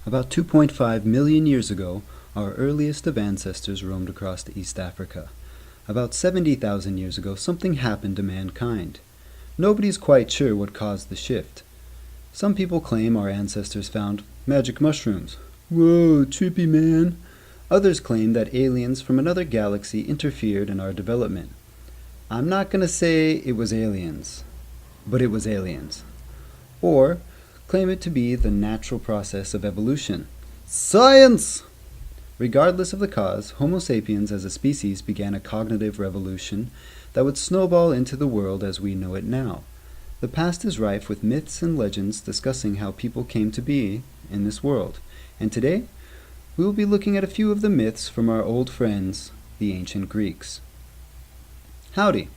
About 2.5 million years ago, our earliest of ancestors roamed across East Africa. About 70,000 years ago, something happened to mankind. Nobody's quite sure what caused the shift. Some people claim our ancestors found magic mushrooms. Whoa, trippy man. Others claim that aliens from another galaxy interfered in our development. I'm not going to say it was aliens, but it was aliens. Or claim it to be the natural process of evolution. Science! Regardless of the cause, Homo sapiens as a species began a cognitive revolution that would snowball into the world as we know it now. The past is rife with myths and legends discussing how people came to be in this world. And today, we will be looking at a few of the myths from our old friends, the ancient Greeks. Howdy,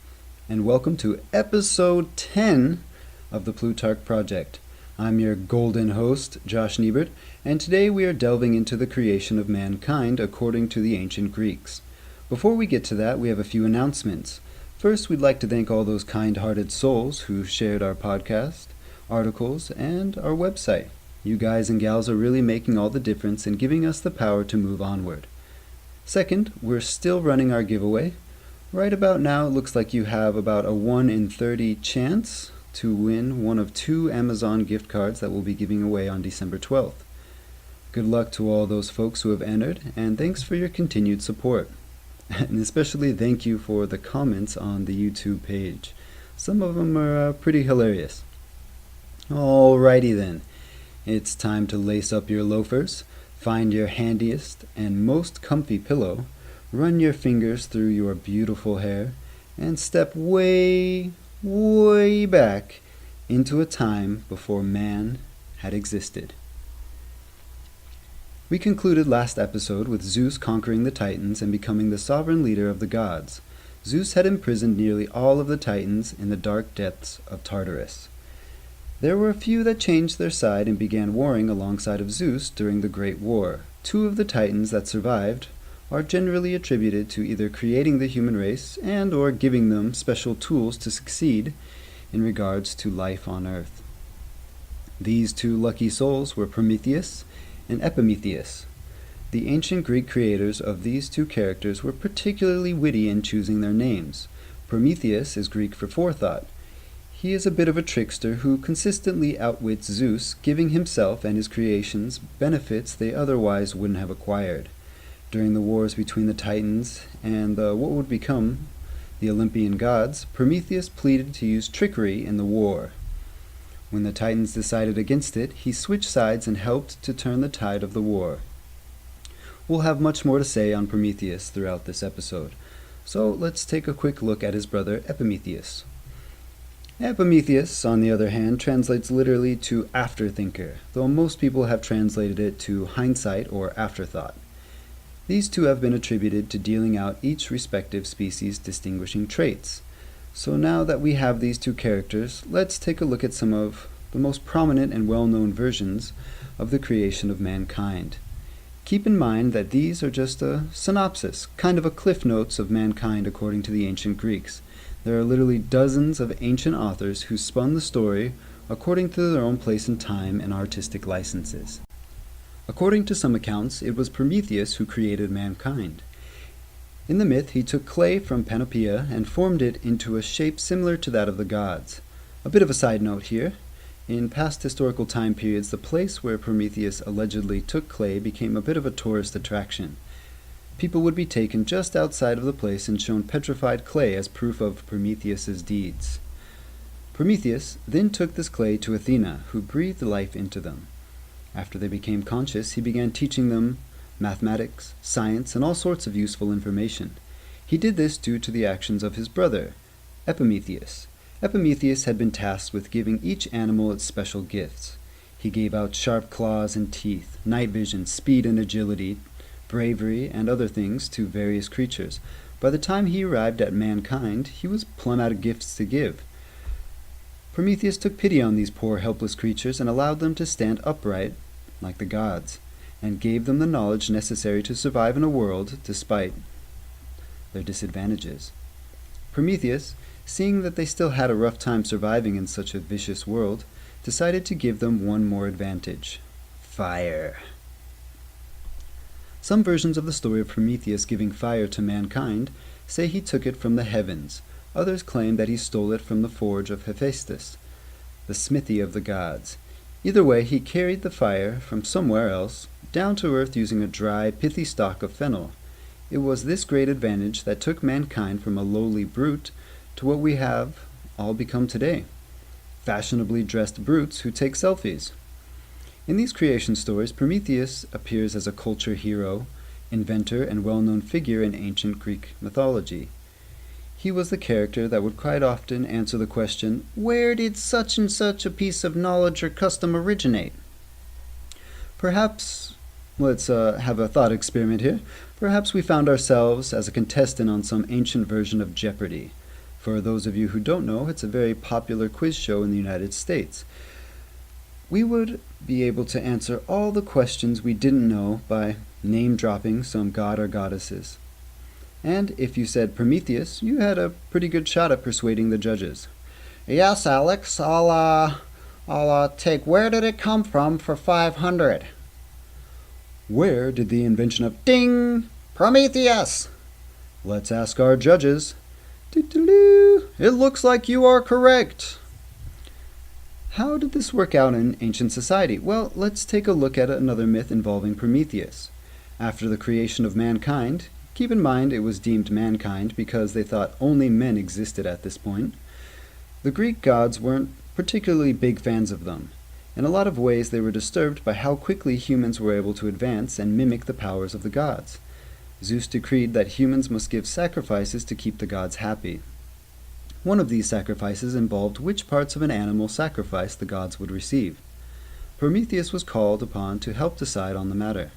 and welcome to episode 10 of the Plutarch Project. I'm your golden host, Josh Niebert, and today we are delving into the creation of mankind according to the ancient Greeks. Before we get to that, we have a few announcements. First, we'd like to thank all those kind-hearted souls who shared our podcast, articles, and our website. You guys and gals are really making all the difference in giving us the power to move onward. Second, we're still running our giveaway. Right about now, it looks like you have about a 1 in 30 chance to win one of 2 Amazon gift cards that we'll be giving away on December 12th. Good luck to all those folks who have entered, and thanks for your continued support. And especially thank you for the comments on the YouTube page. Some of them are pretty hilarious. Alrighty then. It's time to lace up your loafers, find your handiest and most comfy pillow, run your fingers through your beautiful hair, and step way back into a time before man had existed. We concluded last episode with Zeus conquering the Titans and becoming the sovereign leader of the gods. Zeus had imprisoned nearly all of the Titans in the dark depths of Tartarus. There were a few that changed their side and began warring alongside of Zeus during the Great War. 2 of the Titans that survived are generally attributed to either creating the human race and or giving them special tools to succeed in regards to life on Earth. These 2 lucky souls were Prometheus and Epimetheus. The ancient Greek creators of these 2 characters were particularly witty in choosing their names. Prometheus is Greek for forethought. He is a bit of a trickster who consistently outwits Zeus, giving himself and his creations benefits they otherwise wouldn't have acquired. During the wars between the Titans and what would become the Olympian gods, Prometheus pleaded to use trickery in the war. When the Titans decided against it, he switched sides and helped to turn the tide of the war. We'll have much more to say on Prometheus throughout this episode, so let's take a quick look at his brother Epimetheus. Epimetheus, on the other hand, translates literally to afterthinker, though most people have translated it to hindsight or afterthought. These 2 have been attributed to dealing out each respective species' distinguishing traits. So now that we have these 2 characters, let's take a look at some of the most prominent and well-known versions of the creation of mankind. Keep in mind that these are just a synopsis, kind of a cliff notes of mankind according to the ancient Greeks. There are literally dozens of ancient authors who spun the story according to their own place and time and artistic licenses. According to some accounts, it was Prometheus who created mankind. In the myth, he took clay from Panopea and formed it into a shape similar to that of the gods. A bit of a side note here. In past historical time periods, the place where Prometheus allegedly took clay became a bit of a tourist attraction. People would be taken just outside of the place and shown petrified clay as proof of Prometheus's deeds. Prometheus then took this clay to Athena, who breathed life into them. After they became conscious, he began teaching them mathematics, science, and all sorts of useful information. He did this due to the actions of his brother, Epimetheus. Epimetheus had been tasked with giving each animal its special gifts. He gave out sharp claws and teeth, night vision, speed and agility, bravery, and other things to various creatures. By the time he arrived at mankind, he was plumb out of gifts to give. Prometheus took pity on these poor helpless creatures and allowed them to stand upright like the gods, and gave them the knowledge necessary to survive in a world despite their disadvantages. Prometheus, seeing that they still had a rough time surviving in such a vicious world, decided to give them one more advantage: fire. Some versions of the story of Prometheus giving fire to mankind say he took it from the heavens. Others claim that he stole it from the forge of Hephaestus, the smithy of the gods. Either way, he carried the fire from somewhere else down to earth using a dry, pithy stalk of fennel. It was this great advantage that took mankind from a lowly brute to what we have all become today, fashionably dressed brutes who take selfies. In these creation stories, Prometheus appears as a culture hero, inventor, and well-known figure in ancient Greek mythology. He was the character that would quite often answer the question, "Where did such and such a piece of knowledge or custom originate?" Perhaps, let's have a thought experiment here. Perhaps we found ourselves as a contestant on some ancient version of Jeopardy! For those of you who don't know, it's a very popular quiz show in the United States. We would be able to answer all the questions we didn't know by name-dropping some god or goddesses. And if you said Prometheus, you had a pretty good shot at persuading the judges. Yes, Alex, I'll take Where Did It Come From for 500. Where did the invention of Ding! Prometheus! Let's ask our judges. Doo-doo-doo. It looks like you are correct. How did this work out in ancient society? Well, let's take a look at another myth involving Prometheus. After the creation of mankind, keep in mind it was deemed mankind because they thought only men existed at this point, the Greek gods weren't particularly big fans of them. In a lot of ways, they were disturbed by how quickly humans were able to advance and mimic the powers of the gods. Zeus decreed that humans must give sacrifices to keep the gods happy. One of these sacrifices involved which parts of an animal sacrifice the gods would receive. Prometheus was called upon to help decide on the matter.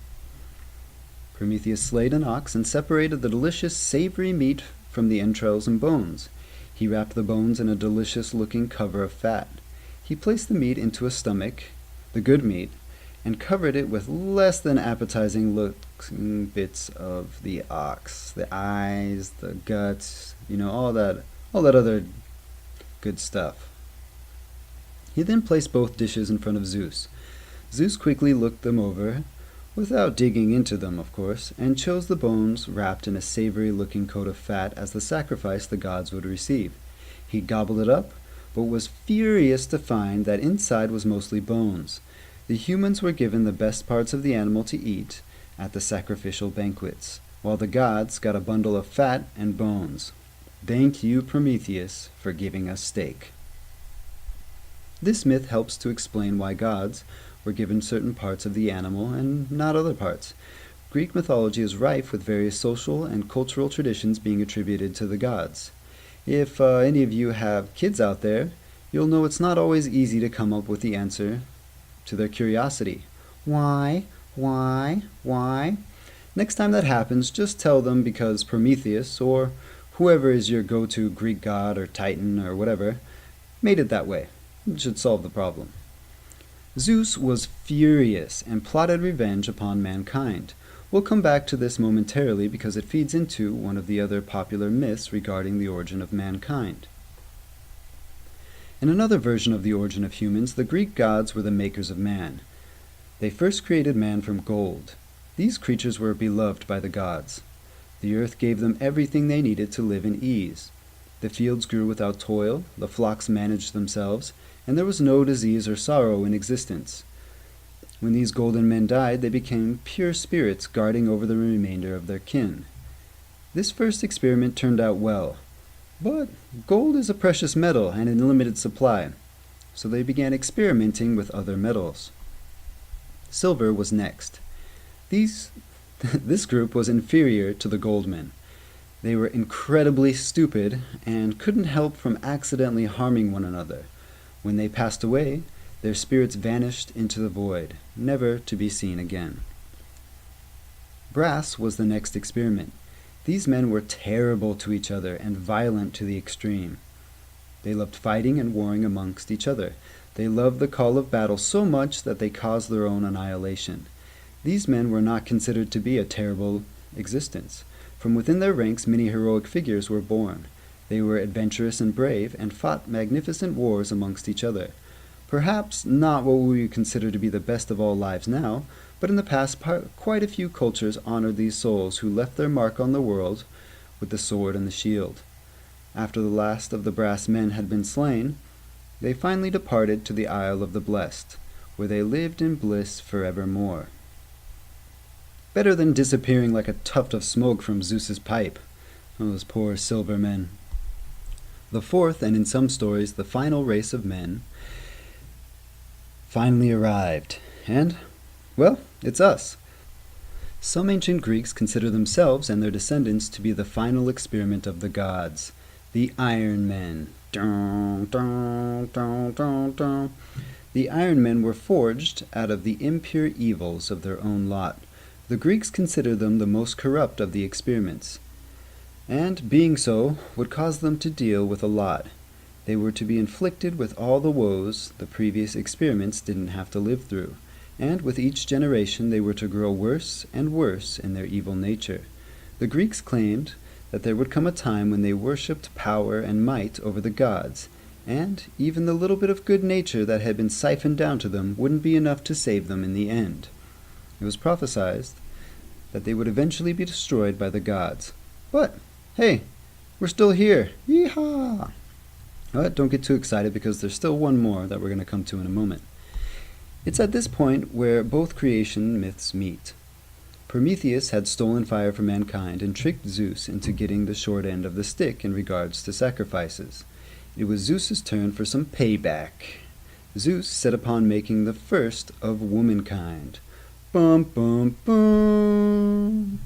Prometheus slayed an ox and separated the delicious, savory meat from the entrails and bones. He wrapped the bones in a delicious-looking cover of fat. He placed the meat into a stomach, the good meat, and covered it with less than appetizing-looking bits of the ox. The eyes, the guts, all that other good stuff. He then placed both dishes in front of Zeus. Zeus quickly looked them over, without digging into them, of course, and chose the bones wrapped in a savory-looking coat of fat as the sacrifice the gods would receive. He gobbled it up, but was furious to find that inside was mostly bones. The humans were given the best parts of the animal to eat at the sacrificial banquets, while the gods got a bundle of fat and bones. Thank you, Prometheus, for giving us steak. This myth helps to explain why gods were given certain parts of the animal and not other parts. Greek mythology is rife with various social and cultural traditions being attributed to the gods. If any of you have kids out there, you'll know it's not always easy to come up with the answer to their curiosity. Why? Next time that happens, just tell them because Prometheus, or whoever is your go-to Greek god or titan or whatever, made it that way. It should solve the problem. Zeus was furious and plotted revenge upon mankind. We'll come back to this momentarily because it feeds into one of the other popular myths regarding the origin of mankind. In another version of the origin of humans, the Greek gods were the makers of man. They first created man from gold. These creatures were beloved by the gods. The earth gave them everything they needed to live in ease. The fields grew without toil, the flocks managed themselves, and there was no disease or sorrow in existence. When these golden men died, they became pure spirits guarding over the remainder of their kin. This first experiment turned out well, but gold is a precious metal and in limited supply, so they began experimenting with other metals. Silver was next. This group was inferior to the goldmen. They were incredibly stupid and couldn't help from accidentally harming one another. When they passed away, their spirits vanished into the void, never to be seen again. Brass was the next experiment. These men were terrible to each other and violent to the extreme. They loved fighting and warring amongst each other. They loved the call of battle so much that they caused their own annihilation. These men were not considered to be a terrible existence. From within their ranks, many heroic figures were born. They were adventurous and brave, and fought magnificent wars amongst each other. Perhaps not what we would consider to be the best of all lives now, but in the past quite a few cultures honored these souls who left their mark on the world with the sword and the shield. After the last of the brass men had been slain, they finally departed to the Isle of the Blessed, where they lived in bliss forevermore. Better than disappearing like a tuft of smoke from Zeus's pipe. Those poor silver men. The fourth, and in some stories the final race of men, finally arrived. And, well, it's us. Some ancient Greeks consider themselves and their descendants to be the final experiment of the gods, the Iron Men. Dun, dun, dun, dun, dun. The Iron Men were forged out of the impure evils of their own lot. The Greeks consider them the most corrupt of the experiments, and, being so, would cause them to deal with a lot. They were to be inflicted with all the woes the previous experiments didn't have to live through, and with each generation they were to grow worse and worse in their evil nature. The Greeks claimed that there would come a time when they worshipped power and might over the gods, and even the little bit of good nature that had been siphoned down to them wouldn't be enough to save them in the end. It was prophesied that they would eventually be destroyed by the gods. But, hey, we're still here. Yeehaw! But don't get too excited, because there's still one more that we're going to come to in a moment. It's at this point where both creation myths meet. Prometheus had stolen fire from mankind and tricked Zeus into getting the short end of the stick in regards to sacrifices. It was Zeus's turn for some payback. Zeus set upon making the first of womankind. Bum, bum, bum.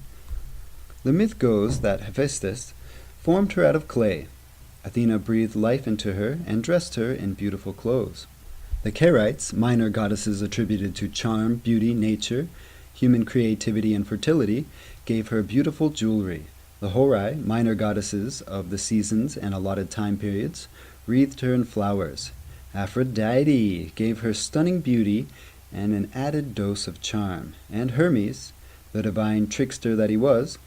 The myth goes that Hephaestus formed her out of clay. Athena breathed life into her and dressed her in beautiful clothes. The Carites, minor goddesses attributed to charm, beauty, nature, human creativity, and fertility, gave her beautiful jewelry. The Horai, minor goddesses of the seasons and allotted time periods, wreathed her in flowers. Aphrodite gave her stunning beauty and an added dose of charm, and Hermes, the divine trickster that he was,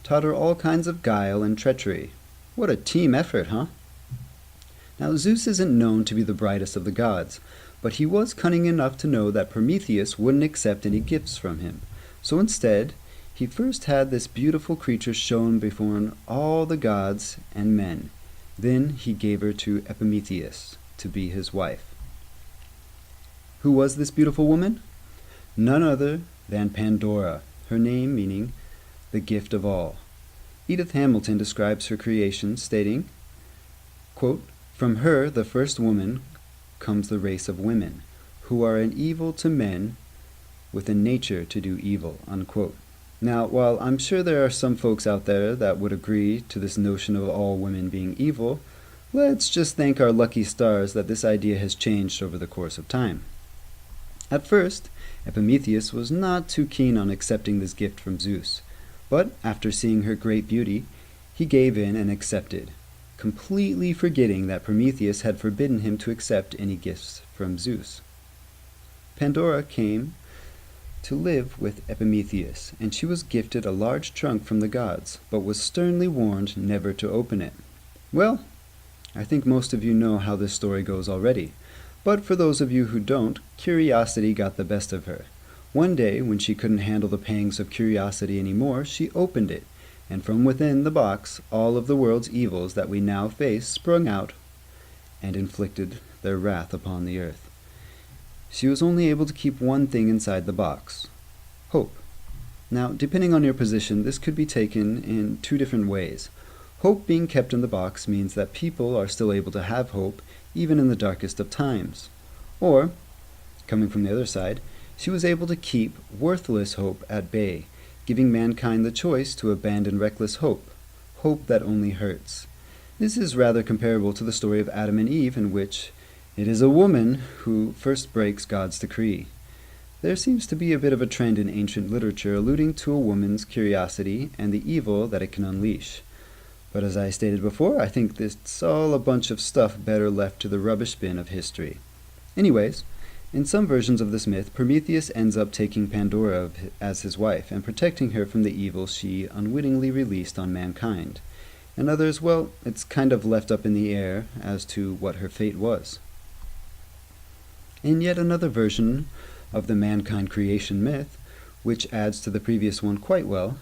taught her all kinds of guile and treachery. What a team effort, huh? Now, Zeus isn't known to be the brightest of the gods, but he was cunning enough to know that Prometheus wouldn't accept any gifts from him. So instead, he first had this beautiful creature shown before all the gods and men. Then he gave her to Epimetheus to be his wife. Who was this beautiful woman? None other than Pandora, her name meaning the gift of all. Edith Hamilton describes her creation, stating, quote, "From her, the first woman, comes the race of women, who are an evil to men with a nature to do evil," unquote. Now, while I'm sure there are some folks out there that would agree to this notion of all women being evil, let's just thank our lucky stars that this idea has changed over the course of time. At first, Epimetheus was not too keen on accepting this gift from Zeus, but after seeing her great beauty, he gave in and accepted, completely forgetting that Prometheus had forbidden him to accept any gifts from Zeus. Pandora came to live with Epimetheus, and she was gifted a large trunk from the gods, but was sternly warned never to open it. Well, I think most of you know how this story goes already, but for those of you who don't, curiosity got the best of her. One day, when she couldn't handle the pangs of curiosity anymore, she opened it, and from within the box all of the world's evils that we now face sprung out and inflicted their wrath upon the earth. She was only able to keep one thing inside the box: hope. Now, depending on your position, this could be taken in two different ways. Hope being kept in the box means that people are still able to have hope even in the darkest of times. Or, coming from the other side, she was able to keep worthless hope at bay, giving mankind the choice to abandon reckless hope, hope that only hurts. This is rather comparable to the story of Adam and Eve, in which it is a woman who first breaks God's decree. There seems to be a bit of a trend in ancient literature alluding to a woman's curiosity and the evil that it can unleash. But as I stated before, I think it's all a bunch of stuff better left to the rubbish bin of history. Anyways, in some versions of this myth, Prometheus ends up taking Pandora as his wife and protecting her from the evil she unwittingly released on mankind. In others, well, it's kind of left up in the air as to what her fate was. In yet another version, of the mankind creation myth, which adds to the previous one quite well,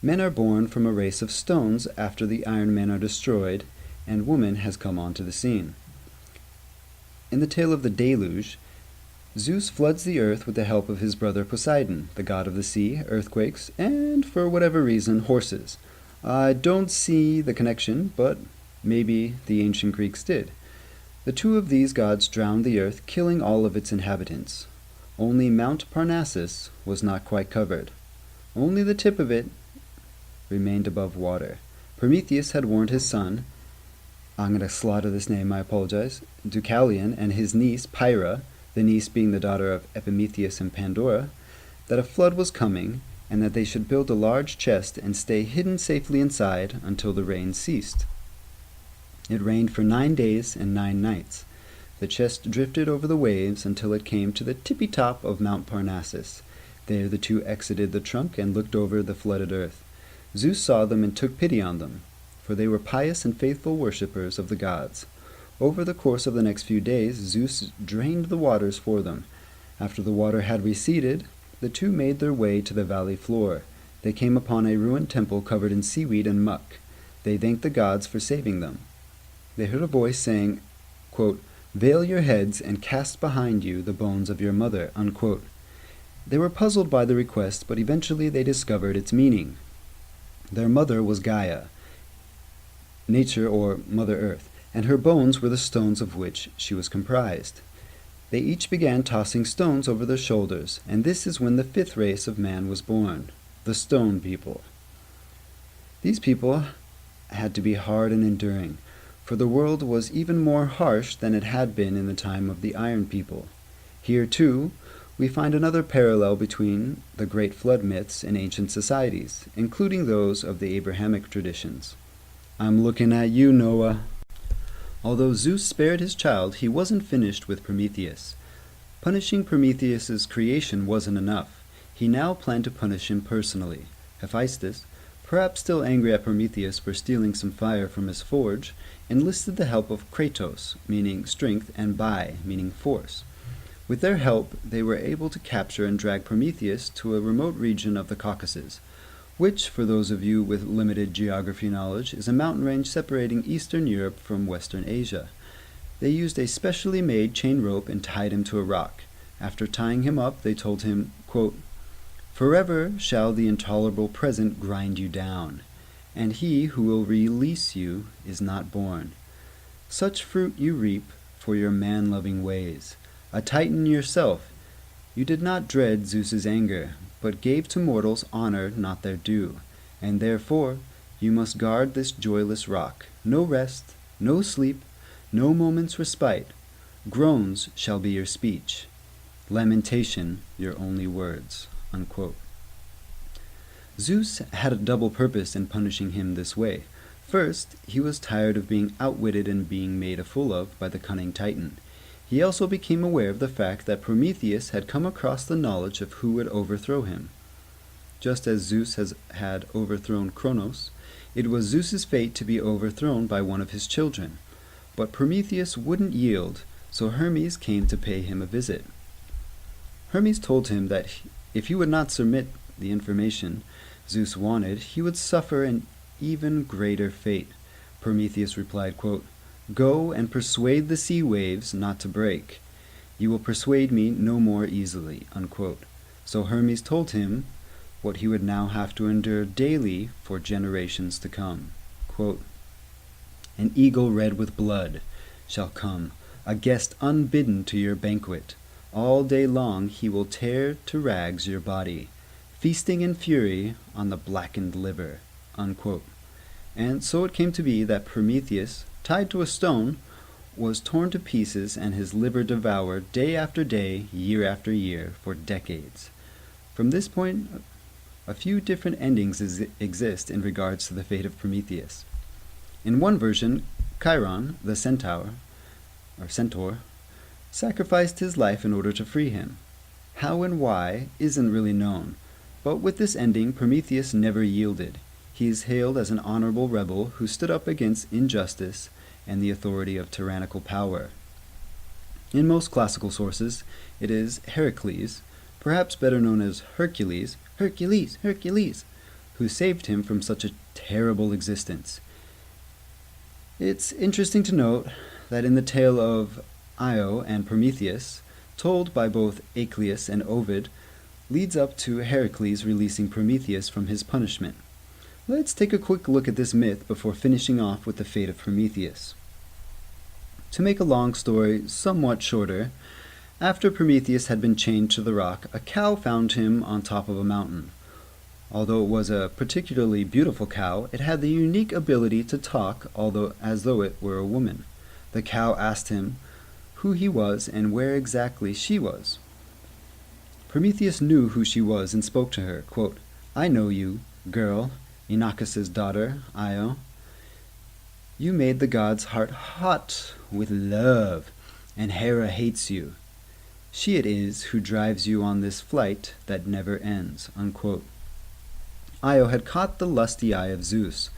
men are born from a race of stones after the iron men are destroyed, and woman has come onto the scene. In the tale of the deluge, Zeus floods the earth with the help of his brother Poseidon, the god of the sea, earthquakes, and, for whatever reason, horses. I don't see the connection, but maybe the ancient Greeks did. The two of these gods drowned the earth, killing all of its inhabitants. Only Mount Parnassus was not quite covered. Only the tip of it remained above water. Prometheus had warned his son, I'm going to slaughter this name, I apologize, Deucalion, and his niece Pyrrha, the niece being the daughter of Epimetheus and Pandora, that a flood was coming, and that they should build a large chest and stay hidden safely inside until the rain ceased. It rained for 9 days and 9 nights. The chest drifted over the waves until it came to the tippy top of Mount Parnassus. There the two exited the trunk and looked over the flooded earth. Zeus saw them and took pity on them, for they were pious and faithful worshippers of the gods. Over the course of the next few days, Zeus drained the waters for them. After the water had receded, the two made their way to the valley floor. They came upon a ruined temple covered in seaweed and muck. They thanked the gods for saving them. They heard a voice saying, quote, "Veil your heads and cast behind you the bones of your mother," unquote. They were puzzled by the request, but eventually they discovered its meaning. Their mother was Gaia, nature or Mother Earth, and her bones were the stones of which she was comprised. They each began tossing stones over their shoulders, and this is when the 5th race of man was born, the Stone People. These people had to be hard and enduring, for the world was even more harsh than it had been in the time of the Iron People. Here, too, we find another parallel between the great flood myths in ancient societies, including those of the Abrahamic traditions. I'm looking at you, Noah. Although Zeus spared his child, he wasn't finished with Prometheus. Punishing Prometheus's creation wasn't enough. He now planned to punish him personally. Hephaestus, perhaps still angry at Prometheus for stealing some fire from his forge, enlisted the help of Kratos, meaning strength, and Bai, meaning force. With their help, they were able to capture and drag Prometheus to a remote region of the Caucasus, which, for those of you with limited geography knowledge, is a mountain range separating Eastern Europe from Western Asia. They used a specially made chain rope and tied him to a rock. After tying him up, they told him, quote, "Forever shall the intolerable present grind you down, and he who will release you is not born. Such fruit you reap for your man-loving ways. A Titan yourself, you did not dread Zeus's anger, but gave to mortals honor not their due, and therefore you must guard this joyless rock. No rest, no sleep, no moment's respite. Groans shall be your speech, lamentation your only words." Unquote. Zeus had a double purpose in punishing him this way. First, he was tired of being outwitted and being made a fool of by the cunning Titan. He also became aware of the fact that Prometheus had come across the knowledge of who would overthrow him. Just as Zeus had overthrown Kronos, it was Zeus's fate to be overthrown by one of his children. But Prometheus wouldn't yield, so Hermes came to pay him a visit. Hermes told him that if he would not submit the information Zeus wanted, he would suffer an even greater fate. Prometheus replied, quote, "Go and persuade the sea waves not to break. You will persuade me no more easily," unquote. So Hermes told him what he would now have to endure daily for generations to come. Quote, "An eagle red with blood shall come, a guest unbidden to your banquet. All day long he will tear to rags your body, feasting in fury on the blackened liver." Unquote. And so it came to be that Prometheus, tied to a stone, was torn to pieces and his liver devoured day after day, year after year, for decades. From this point, a few different endings exist in regards to the fate of Prometheus. In one version, Chiron, the centaur, sacrificed his life in order to free him. How and why isn't really known, but with this ending, Prometheus never yielded. He is hailed as an honorable rebel who stood up against injustice and the authority of tyrannical power. In most classical sources, it is Heracles, perhaps better known as Hercules, Hercules, Hercules, who saved him from such a terrible existence. It's interesting to note that in the tale of Io and Prometheus, told by both Aeschylus and Ovid, leads up to Heracles releasing Prometheus from his punishment. Let's take a quick look at this myth before finishing off with the fate of Prometheus. To make a long story somewhat shorter, after Prometheus had been chained to the rock, a cow found him on top of a mountain. Although it was a particularly beautiful cow, it had the unique ability to talk, as though it were a woman. The cow asked him who he was and where exactly she was. Prometheus knew who she was and spoke to her, quote, "I know you, girl, Inachus's daughter, Io. You made the god's heart hot with love, and Hera hates you. She it is who drives you on this flight that never ends." Unquote. Io had caught the lusty eye of Zeus.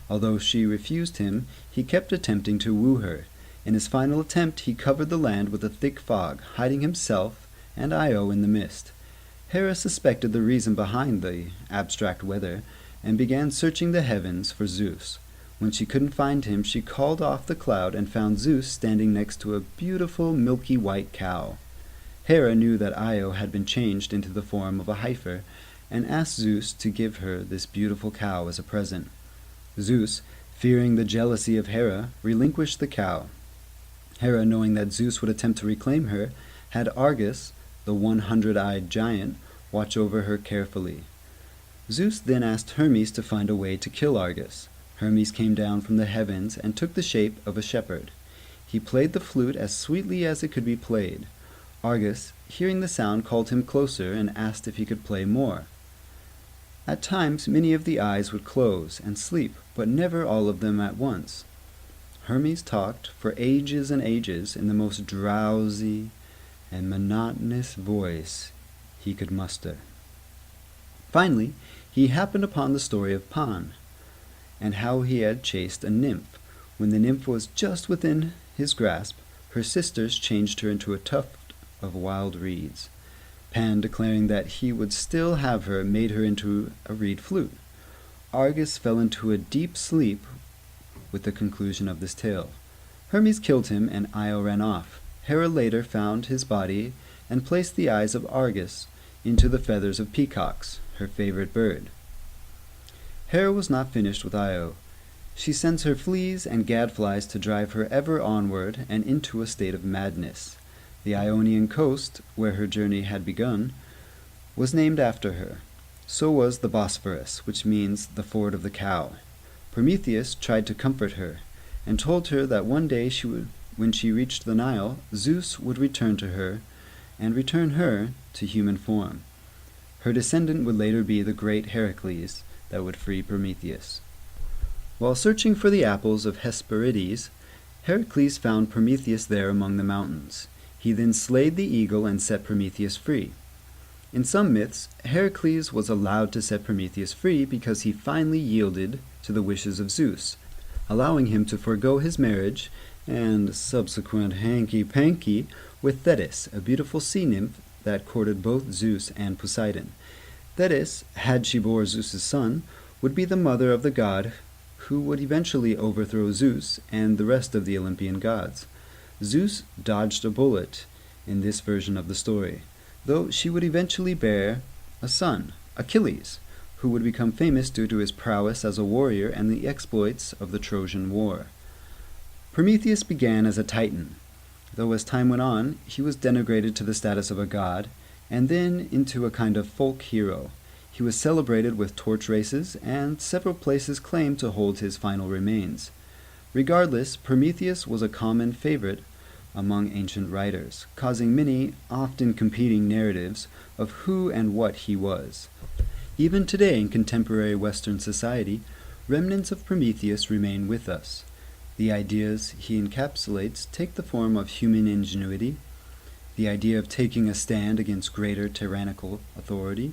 Although she refused him, he kept attempting to woo her. In his final attempt, he covered the land with a thick fog, hiding himself and Io in the mist. Hera suspected the reason behind the abstract weather, and began searching the heavens for Zeus. When she couldn't find him, she called off the cloud and found Zeus standing next to a beautiful milky white cow. Hera knew that Io had been changed into the form of a heifer, and asked Zeus to give her this beautiful cow as a present. Zeus, fearing the jealousy of Hera, relinquished the cow. Hera, knowing that Zeus would attempt to reclaim her, had Argus, the 100-eyed giant, watch over her carefully. Zeus then asked Hermes to find a way to kill Argus. Hermes came down from the heavens and took the shape of a shepherd. He played the flute as sweetly as it could be played. Argus, hearing the sound, called him closer and asked if he could play more. At times many of the eyes would close and sleep, but never all of them at once. Hermes talked for ages and ages in the most drowsy and monotonous voice he could muster. Finally, he happened upon the story of Pan, and how he had chased a nymph. When the nymph was just within his grasp, her sisters changed her into a tuft of wild reeds. Pan, declaring that he would still have her, made her into a reed flute. Argus fell into a deep sleep with the conclusion of this tale. Hermes killed him, and Io ran off. Hera later found his body and placed the eyes of Argus into the feathers of peacocks, her favorite bird. Hera was not finished with Io. She sends her fleas and gadflies to drive her ever onward and into a state of madness. The Ionian coast, where her journey had begun, was named after her. So was the Bosphorus, which means the ford of the cow. Prometheus tried to comfort her, and told her that one day when she reached the Nile, Zeus would return to her, and return her to human form. Her descendant would later be the great Heracles that would free Prometheus. While searching for the apples of Hesperides, Heracles found Prometheus there among the mountains. He then slayed the eagle and set Prometheus free. In some myths, Heracles was allowed to set Prometheus free because he finally yielded to the wishes of Zeus, allowing him to forego his marriage and subsequent hanky-panky with Thetis, a beautiful sea nymph that courted both Zeus and Poseidon. Thetis, had she bore Zeus's son, would be the mother of the god who would eventually overthrow Zeus and the rest of the Olympian gods. Zeus dodged a bullet in this version of the story, though she would eventually bear a son, Achilles, who would become famous due to his prowess as a warrior and the exploits of the Trojan War. Prometheus began as a Titan, though as time went on, he was denigrated to the status of a god, and then into a kind of folk hero. He was celebrated with torch races, and several places claimed to hold his final remains. Regardless, Prometheus was a common favorite among ancient writers, causing many, often competing narratives of who and what he was. Even today in contemporary Western society, remnants of Prometheus remain with us. The ideas he encapsulates take the form of human ingenuity, the idea of taking a stand against greater tyrannical authority,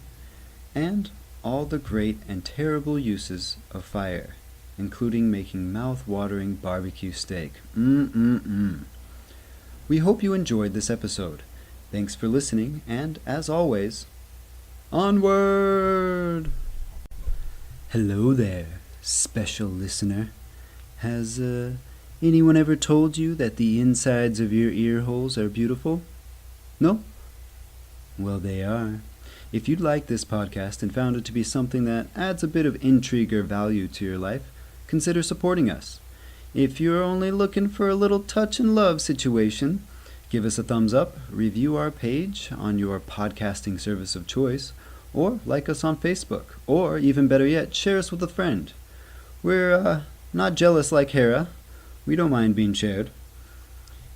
and all the great and terrible uses of fire, including making mouth-watering barbecue steak. We hope you enjoyed this episode. Thanks for listening, and as always, onward! Hello there, special listener. Has anyone ever told you that the insides of your ear holes are beautiful? No? Well, they are. If you'd like this podcast and found it to be something that adds a bit of intrigue or value to your life, consider supporting us. If you're only looking for a little touch and love situation, give us a thumbs up, review our page on your podcasting service of choice, or like us on Facebook, or even better yet, share us with a friend. We're not jealous like Hera. We don't mind being shared.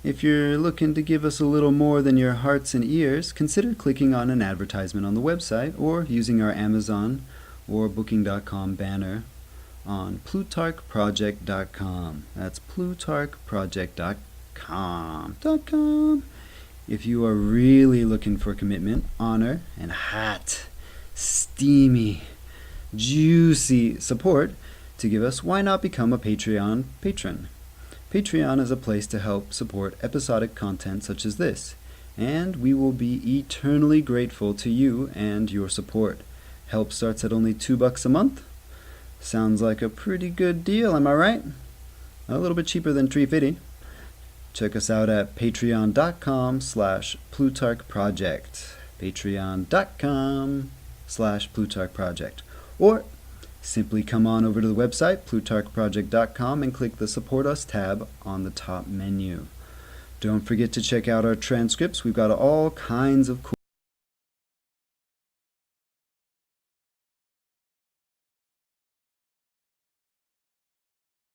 If you're looking to give us a little more than your hearts and ears, consider clicking on an advertisement on the website or using our Amazon or Booking.com banner on PlutarchProject.com. That's PlutarchProject.com. If you are really looking for commitment, honor, and hot, steamy, juicy support to give us, why not become a Patreon patron? Patreon is a place to help support episodic content such as this, and we will be eternally grateful to you and your support. Help starts at only $2 a month. Sounds like a pretty good deal, am I right? A little bit cheaper than $3.50. Check us out at patreon.com/PlutarchProject. Patreon.com/PlutarchProject. Or simply come on over to the website, PlutarchProject.com, and click the Support Us tab on the top menu. Don't forget to check out our transcripts. We've got all kinds of cool